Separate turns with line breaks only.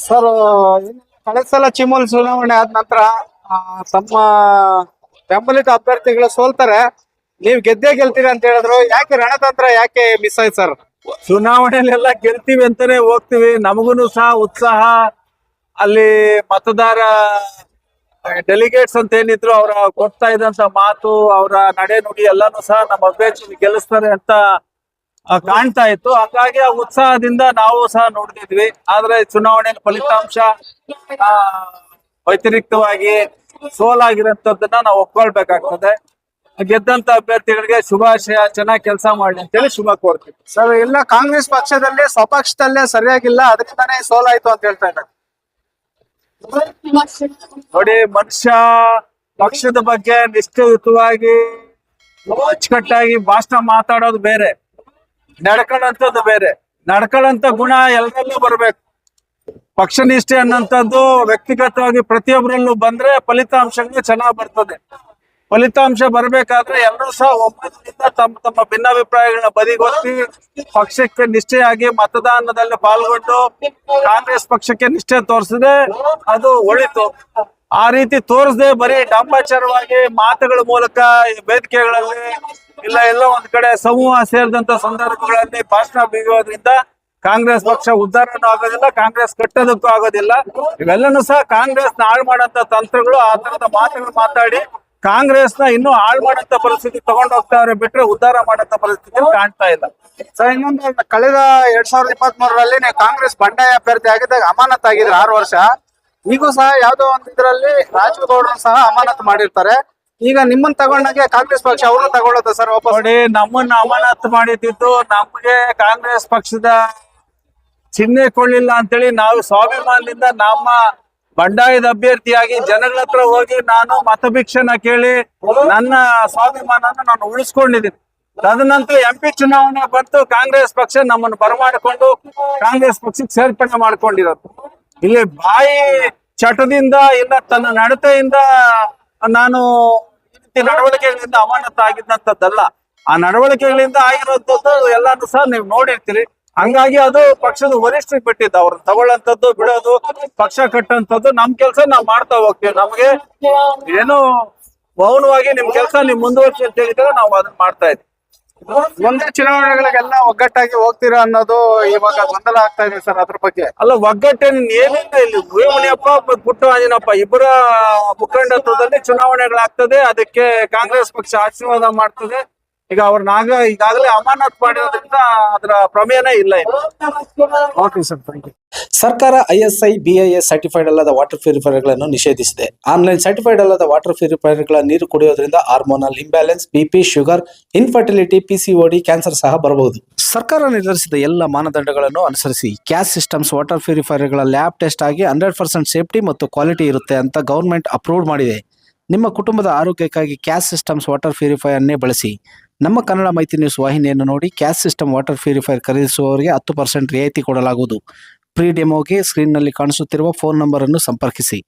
Sir, ಕಳೆದ ಸಲ ಚಿಮೂಲ್ ಚುನಾವಣೆ ಆದ ನಂತರ ತಮ್ಮ ಬೆಂಬಲಿತ ಅಭ್ಯರ್ಥಿಗಳು ಸೋಲ್ತಾರೆ, ನೀವು ಗೆದ್ದೇ ಗೆಲ್ತೀರಿ ಅಂತ ಹೇಳಿದ್ರು. ಯಾಕೆ ರಣತಂತ್ರ ಯಾಕೆ ಮಿಸ್ ಆಯ್ತು ಸರ್?
ಚುನಾವಣೆಯಲ್ಲೆಲ್ಲ ಗೆಲ್ತೀವಿ ಅಂತಾನೆ ಹೋಗ್ತೀವಿ. ನಮಗೂ ಸಹ ಉತ್ಸಾಹ, ಅಲ್ಲಿ ಮತದಾರ ಡೆಲಿಗೇಟ್ಸ್ ಅಂತ ಏನಿದ್ರು ಅವರ ಕೊಡ್ತಾ ಇದ್ದಂತ ಮಾತು, ಅವರ ನಡೆ ನುಡಿ ಎಲ್ಲಾನು ಸಹ ನಮ್ಮ ಅಭ್ಯರ್ಥಿ ಗೆಲ್ಲಿಸ್ತಾರೆ ಅಂತ ಕಾಣ್ತಾ ಇತ್ತು. ಹಾಗಾಗಿ ಆ ಉತ್ಸಾಹದಿಂದ ನಾವು ಸಹ ನೋಡ್ತಿದ್ವಿ. ಆದ್ರೆ ಚುನಾವಣೆ ಫಲಿತಾಂಶ ಆ, ವ್ಯತಿರಿಕ್ತವಾಗಿ ಸೋಲಾಗಿರೋಂಥದ್ದನ್ನ ನಾವು ಒಪ್ಕೊಳ್ಬೇಕಾಗ್ತದೆ. ಗೆದ್ದಂತ ಅಭ್ಯರ್ಥಿಗಳಿಗೆ ಶುಭಾಶಯ, ಚೆನ್ನಾಗಿ ಕೆಲಸ ಮಾಡಿ ಅಂತೇಳಿ ಶುಭ ಕೋರ್ತೀವಿ.
ಸರ್, ಇಲ್ಲ ಕಾಂಗ್ರೆಸ್ ಪಕ್ಷದಲ್ಲಿ ಸ್ವಪಕ್ಷದಲ್ಲೇ ಸರಿಯಾಗಿಲ್ಲ, ಅದರಿಂದಾನೇ ಸೋಲಾಯ್ತು ಅಂತ ಹೇಳ್ತಾ ಇದ್ದಾರೆ.
ನೋಡಿ, ಮನುಷ್ಯ ಪಕ್ಷದ ಬಗ್ಗೆ ನಿಷ್ಠಯುತವಾಗಿ ಅಚ್ಚುಕಟ್ಟಾಗಿ ಭಾಷಣ ಮಾತಾಡೋದು ಬೇರೆ, ನಡ್ಕೊಳ್ಳೋಂಥದ್ದು ಬೇರೆ. ನಡ್ಕೊಳ್ಳೋಂಥ ಗುಣ ಎಲ್ಲರಲ್ಲೂ ಬರ್ಬೇಕು. ಪಕ್ಷ ನಿಷ್ಠೆ ಅನ್ನೋಂಥದ್ದು ವ್ಯಕ್ತಿಗತವಾಗಿ ಪ್ರತಿಯೊಬ್ಬರಲ್ಲೂ ಬಂದ್ರೆ ಫಲಿತಾಂಶಗಳು ಚೆನ್ನಾಗಿ ಬರ್ತದೆ. ಫಲಿತಾಂಶ ಬರ್ಬೇಕಾದ್ರೆ ಎಲ್ಲರೂ ಸಹ ಒಮ್ಮತದಿಂದ ತಮ್ಮ ತಮ್ಮ ಭಿನ್ನಾಭಿಪ್ರಾಯಗಳನ್ನ ಬದಿಗೊತ್ತಿ ಪಕ್ಷಕ್ಕೆ ನಿಷ್ಠೆಯಾಗಿ ಮತದಾನದಲ್ಲಿ ಪಾಲ್ಗೊಂಡು ಕಾಂಗ್ರೆಸ್ ಪಕ್ಷಕ್ಕೆ ನಿಷ್ಠೆ ತೋರಿಸದೆ ಅದು ಒಳಿತು. ಆ ರೀತಿ ತೋರಿಸದೆ ಬರೀ ಡಂಬಾಚಾರವಾಗಿ ಮಾತುಗಳ ಮೂಲಕ ವೇದಿಕೆಗಳಲ್ಲಿ ಇಲ್ಲ ಎಲ್ಲೋ ಒಂದ್ ಕಡೆ ಸಮೂಹ ಸೇರಿದಂತ ಸಂದರ್ಭಗಳಲ್ಲಿ ಭಾಷಣ ಬೀಗೋದ್ರಿಂದ ಕಾಂಗ್ರೆಸ್ ಪಕ್ಷ ಉದ್ಧಾರನೂ ಆಗೋದಿಲ್ಲ, ಕಾಂಗ್ರೆಸ್ ಕಟ್ಟೋದಕ್ಕೂ ಆಗೋದಿಲ್ಲ. ಇವೆಲ್ಲನೂ ಸಹ ಕಾಂಗ್ರೆಸ್ ಹಾಳು ಮಾಡಂತ ತಂತ್ರಗಳು. ಆ ತರದ ಮಾತುಗಳು ಮಾತಾಡಿ ಕಾಂಗ್ರೆಸ್ ನ ಇನ್ನೂ ಹಾಳು ಮಾಡಂತ ಪರಿಸ್ಥಿತಿ ತಗೊಂಡು ಹೋಗ್ತಾವ್ರೆ ಬಿಟ್ರೆ ಉದ್ಧಾರ ಮಾಡಂತ ಪರಿಸ್ಥಿತಿ ಕಾಣ್ತಾ ಇಲ್ಲ.
ಸರ್, ಇನ್ನೊಂದು, ಕಳೆದ 2023ರಲ್ಲಿ ನೀವು ಕಾಂಗ್ರೆಸ್ ಬಂಡಾಯ ಅಭ್ಯರ್ಥಿ ಆಗಿದ್ದಾಗ ಅಮಾನತ್ ಆಗಿದ್ರೆ 6 ವರ್ಷ. ಈಗೂ ಸಹ ಯಾವ್ದೋ ಒಂದು ಇದರಲ್ಲಿ ರಾಜಗೌಡರು ಸಹ ಅಮಾನತ್ ಮಾಡಿರ್ತಾರೆ. ಈಗ ನಿಮ್ಮನ್ನ ತಗೊಂಡಾಗೆ ಕಾಂಗ್ರೆಸ್ ಪಕ್ಷ ಅವ್ರನ್ನ ತಗೊಳ್ಳೋದು ಸರ್ ವಾಪಸ್?
ನೋಡಿ, ನಮ್ಮನ್ನ ಅಮಾನತು ಮಾಡಿದ್ದು ನಮ್ಗೆ ಕಾಂಗ್ರೆಸ್ ಪಕ್ಷದ ಚಿಹ್ನೆ ಕೊಳ್ಳಿಲ್ಲ ಅಂತೇಳಿ ನಾವು ಸ್ವಾಭಿಮಾನದಿಂದ ನಮ್ಮ ಬಂಡಾಯದ ಅಭ್ಯರ್ಥಿಯಾಗಿ ಜನಗಳ ಹತ್ರ ಹೋಗಿ ನಾನು ಮತಭಿಕ್ಷೆನ ಕೇಳಿ ನನ್ನ ಸ್ವಾಭಿಮಾನನ ನಾನು ಉಳಿಸ್ಕೊಂಡಿದ್ದೀನಿ. ತದನಂತರ MP ಚುನಾವಣೆ ಬಂತು, ಕಾಂಗ್ರೆಸ್ ಪಕ್ಷ ನಮ್ಮನ್ನು ಬರಮಾಡಿಕೊಂಡು ಕಾಂಗ್ರೆಸ್ ಪಕ್ಷಕ್ಕೆ ಸೇರ್ಪಡೆ ಮಾಡ್ಕೊಂಡಿರೋದು. ಇಲ್ಲಿ ಬಾಯಿ ಚಟದಿಂದ ಇಲ್ಲ ತನ್ನ ನಡತೆಯಿಂದ ನಾನು ನಡವಳಿಕೆಗಳಿಂದ ಅಮಾನತಾಗಿದ್ದಂಥದ್ದಲ್ಲ. ಆ ನಡವಳಿಕೆಗಳಿಂದ ಆಗಿರುವಂತದ್ದು ಎಲ್ಲಾನು ಸಹ ನೀವು ನೋಡಿರ್ತೀರಿ. ಹಂಗಾಗಿ ಅದು ಪಕ್ಷದ ವರಿಷ್ಠರಿಗೆ ಬಿಟ್ಟಿದ್ದು, ಅವ್ರನ್ನ ತಗೊಳ್ಳಂತದ್ದು ಬಿಡೋದು, ಪಕ್ಷ ಕಟ್ಟಂತದ್ದು ನಮ್ ಕೆಲಸ ನಾವ್ ಮಾಡ್ತಾ ಹೋಗ್ತೀವಿ. ನಮ್ಗೆ ಏನು ಮೌನವಾಗಿ ನಿಮ್ ಕೆಲಸ ನಿಮ್ ಮುಂದುವರಿಸಿ ಅಂತ ಹೇಳಿದ್ರೆ ನಾವು ಅದನ್ನ ಮಾಡ್ತಾ ಇದ್ವಿ.
ಮುಂದೆ ಚುನಾವಣೆಗಳಿಗೆಲ್ಲ ಒಗ್ಗಟ್ಟಾಗಿ ಹೋಗ್ತೀರಾ ಅನ್ನೋದು ಇವಾಗ ಗೊಂದಲ ಆಗ್ತಾ ಇದೆ ಸರ್, ಅದ್ರ ಬಗ್ಗೆ?
ಅಲ್ಲ, ಒಗ್ಗಟ್ಟೇನು ಏನಿಲ್ಲ. ಇಲ್ಲಿ ಮುನಿಯಪ್ಪ ಪುಟ್ಟ ಆಂಜನಪ್ಪ ಇಬ್ಬರ ಮುಖಂಡತ್ವದಲ್ಲಿ ಚುನಾವಣೆಗಳಾಗ್ತದೆ. ಅದಕ್ಕೆ ಕಾಂಗ್ರೆಸ್ ಪಕ್ಷ ಆಶೀರ್ವಾದ ಮಾಡ್ತದೆ. ಈಗ ಅವ್ರನ್ನಾಗ ಈಗಾಗಲೇ ಅಮಾನತ್ ಮಾಡಿರೋದ್ರಿಂದ ಅದರ ಪ್ರಮೇಯನೇ ಇಲ್ಲ.
Okay sir, thank you.
ಸರ್ಕಾರ ISI BIS ಸರ್ಟಿಫೈಡ್ ಅಲ್ಲದ ವಾಟರ್ ಪ್ಯೂರಿಫೈಯರ್ಗಳನ್ನು ನಿಷೇಧಿಸಿದೆ. ಆನ್ಲೈನ್ ಸರ್ಟಿಫೈಡ್ ಅಲ್ಲದ ವಾಟರ್ ಪ್ಯೂರಿಫೈಯರ್ಗಳ ನೀರು ಕುಡಿಯೋದ್ರಿಂದ hormonal imbalance, BP, sugar, infertility, PCOD, cancer ಸಹ ಬರಬಹುದು. ಸರ್ಕಾರ ನಿರ್ಧರಿಸಿದ ಎಲ್ಲ ಮಾನದಂಡಗಳನ್ನು ಅನುಸರಿಸಿ ಕ್ಯಾಸ್ ಸಿಸ್ಟಮ್ಸ್ ವಾಟರ್ ಪ್ಯೂರಿಫೈಯರ್ಗಳ ಲ್ಯಾಬ್ ಟೆಸ್ಟ್ ಆಗಿ 100% ಸೇಫ್ಟಿ ಮತ್ತು ಕ್ವಾಲಿಟಿ ಇರುತ್ತೆ ಅಂತ ಗವರ್ಮೆಂಟ್ ಅಪ್ರೂವ್ ಮಾಡಿದೆ. ನಿಮ್ಮ ಕುಟುಂಬದ ಆರೋಗ್ಯಕ್ಕಾಗಿ ಕ್ಯಾಸ್ ಸಿಸ್ಟಮ್ಸ್ ವಾಟರ್ ಪ್ಯೂರಿಫೈಯರ್ನೇ ಬಳಸಿ. ನಮ್ಮ ಕನ್ನಡ ಮೈತ್ರಿ ನ್ಯೂಸ್ ವಾಹಿನಿಯನ್ನು ನೋಡಿ ಕ್ಯಾಸ್ ಸಿಸ್ಟಮ್ ವಾಟರ್ ಪ್ಯೂರಿಫೈಯರ್ ಖರೀದಿಸುವವರಿಗೆ 10% ರಿಯಾಯಿತಿ ಕೊಡಲಾಗುವುದು. ಪ್ರೀ ಡೆಮೋಗೆ ಸ್ಕ್ರೀನ್ನಲ್ಲಿ ಕಾಣಿಸುತ್ತಿರುವ ಫೋನ್ ನಂಬರ್ ಅನ್ನು ಸಂಪರ್ಕಿಸಿ.